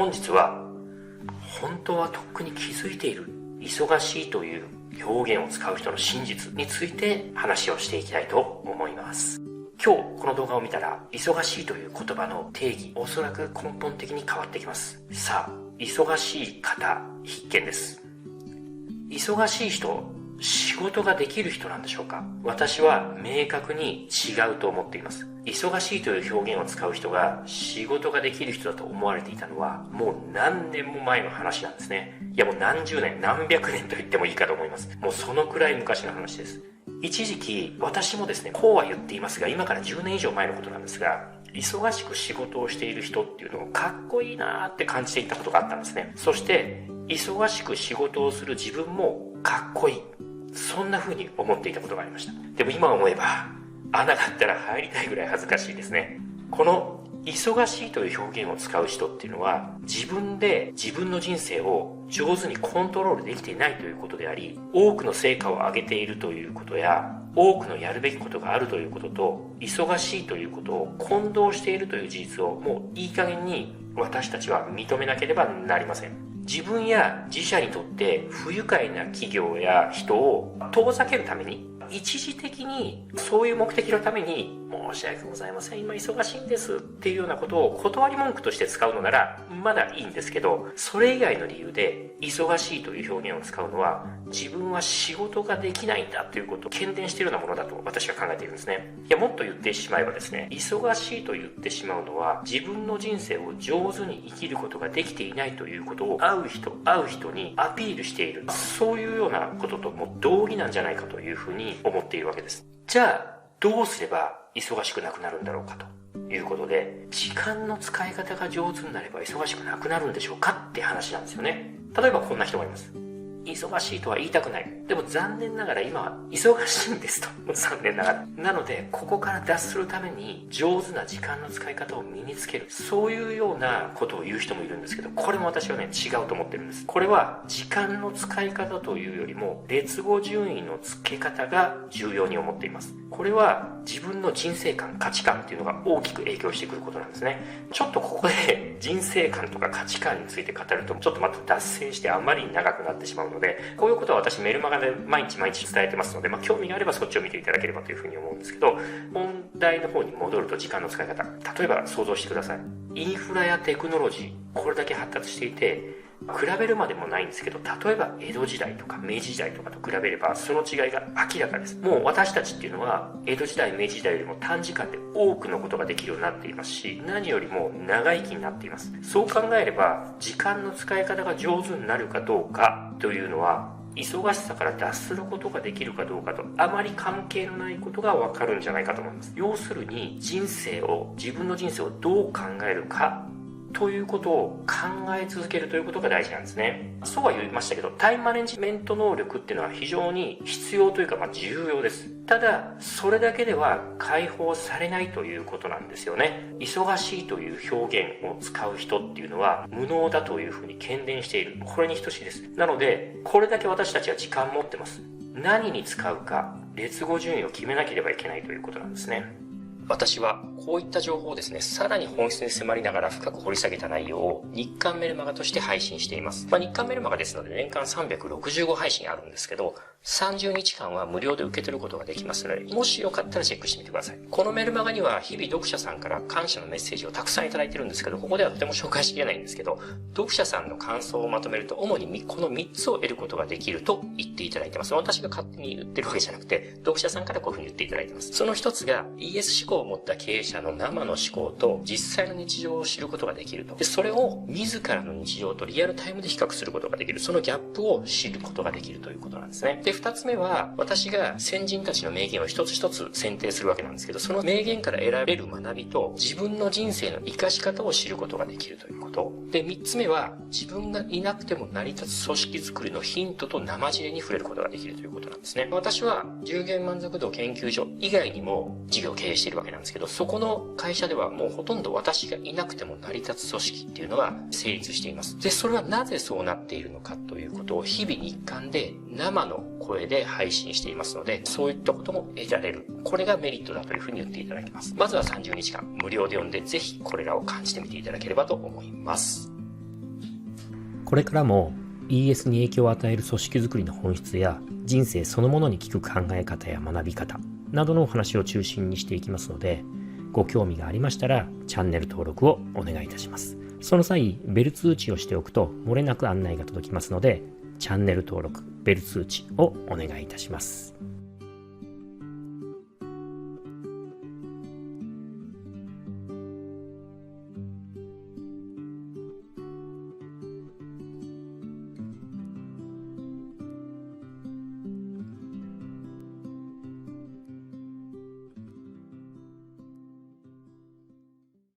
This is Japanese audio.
本日は本当はとっくに気づいている忙しいという表現を使う人の真実について話をしていきたいと思います。今日この動画を見たら忙しいという言葉の定義おそらく根本的に変わってきます。さあ、忙しい方必見です。忙しい人、仕事ができる人なんでしょうか？私は明確に違うと思っています。忙しいという表現を使う人が仕事ができる人だと思われていたのはもう何年も前の話なんですね。いやもう何十年何百年と言ってもいいかと思います。もうそのくらい昔の話です。一時期私もですね、こうは言っていますが今から10年以上前のことなんですが、忙しく仕事をしている人っていうのをかっこいいなーって感じていたことがあったんですね。そして忙しく仕事をする自分もかっこいい、そんな風に思っていたことがありました。でも今思えば穴があったら入りたいぐらい恥ずかしいですね。この忙しいという表現を使う人っていうのは自分で自分の人生を上手にコントロールできていないということであり、多くの成果を上げているということや多くのやるべきことがあるということと忙しいということを混同しているという事実をもういい加減に私たちは認めなければなりません。自分や自社にとって不愉快な企業や人を遠ざけるために一時的にそういう目的のために申し訳ございません、今忙しいんですっていうようなことを断り文句として使うのならまだいいんですけど、それ以外の理由で忙しいという表現を使うのは自分は仕事ができないんだということを喧伝しているようなものだと私は考えているんですね。いやもっと言ってしまえばですね、忙しいと言ってしまうのは自分の人生を上手に生きることができていないということを会う人にアピールしている、そういうようなこととも同義なんじゃないかというふうに思っているわけです。じゃあどうすれば忙しくなくなるんだろうかということで、時間の使い方が上手になれば忙しくなくなるんでしょうかって話なんですよね。例えばこんな人がいます。忙しいとは言いたくない。でも残念ながら今は忙しいんですと。残念ながら。なので、ここから脱するために上手な時間の使い方を身につける。そういうようなことを言う人もいるんですけど、これも私はね、違うと思ってるんです。これは時間の使い方というよりも、劣後順位の付け方が重要に思っています。これは自分の人生観、価値観っていうのが大きく影響してくることなんですね。ちょっとここで人生観とか価値観について語ると、ちょっとまた脱線してあまりに長くなってしまうので、こういうことは私メルマガで毎日伝えてますので、興味があればそっちを見ていただければというふうに思うんですけど、本題の方に戻ると時間の使い方。例えば想像してください。インフラやテクノロジー、これだけ発達していて、比べるまでもないんですけど、例えば江戸時代とか明治時代とかと比べればその違いが明らかです。もう私たちっていうのは江戸時代明治時代よりも短時間で多くのことができるようになっていますし、何よりも長生きになっています。そう考えれば時間の使い方が上手になるかどうかというのは忙しさから脱することができるかどうかとあまり関係のないことがわかるんじゃないかと思います。要するに自分の人生をどう考えるかということを考え続けるということが大事なんですね。そうは言いましたけど、タイムマネジメント能力っていうのは非常に必要というか、重要です。ただ、それだけでは解放されないということなんですよね。忙しいという表現を使う人っていうのは無能だというふうに喧伝している。これに等しいです。なので、これだけ私たちは時間持ってます。何に使うか、劣後順位を決めなければいけないということなんですね。私はこういった情報をですね、さらに本質に迫りながら深く掘り下げた内容を日刊メルマガとして配信しています。日刊メルマガですので年間365配信あるんですけど、30日間は無料で受け取ることができますので、もしよかったらチェックしてみてください。このメルマガには日々読者さんから感謝のメッセージをたくさんいただいてるんですけど、ここではとても紹介しきれないんですけど、読者さんの感想をまとめると主にこの3つを得ることができると言っていただいてます。私が勝手に言ってるわけじゃなくて、読者さんからこういうふうに言っていただいてます。その一つが ES 思考を持った経営者の生の思考と実際の日常を知ることができると。で、それを自らの日常とリアルタイムで比較することができる。そのギャップを知ることができるということなんですね。で、二つ目は、私が先人たちの名言を一つ一つ選定するわけなんですけど、その名言から得られる学びと自分の人生の活かし方を知ることができるということ。で、三つ目は、自分がいなくても成り立つ組織づくりのヒントと生知恵に触れることができるということなんですね。私は従業員満足度研究所以外にも事業を経営しているわけなんですけど、そこの会社ではもうほとんど私がいなくても成り立つ組織っていうのが成立しています。で、それはなぜそうなっているのかということを日々日刊で生の声で配信していますので、そういったことも得られる。これがメリットだというふうに言っていただきます。まずは30日間無料で読んで、ぜひこれらを感じてみていただければと思います。これからも ES に影響を与える組織づくりの本質や人生そのものに効く考え方や学び方などのお話を中心にしていきますので、ご興味がありましたらチャンネル登録をお願いいたします。その際、ベル通知をしておくと漏れなく案内が届きますので、チャンネル登録、ベル通知をお願いいたします。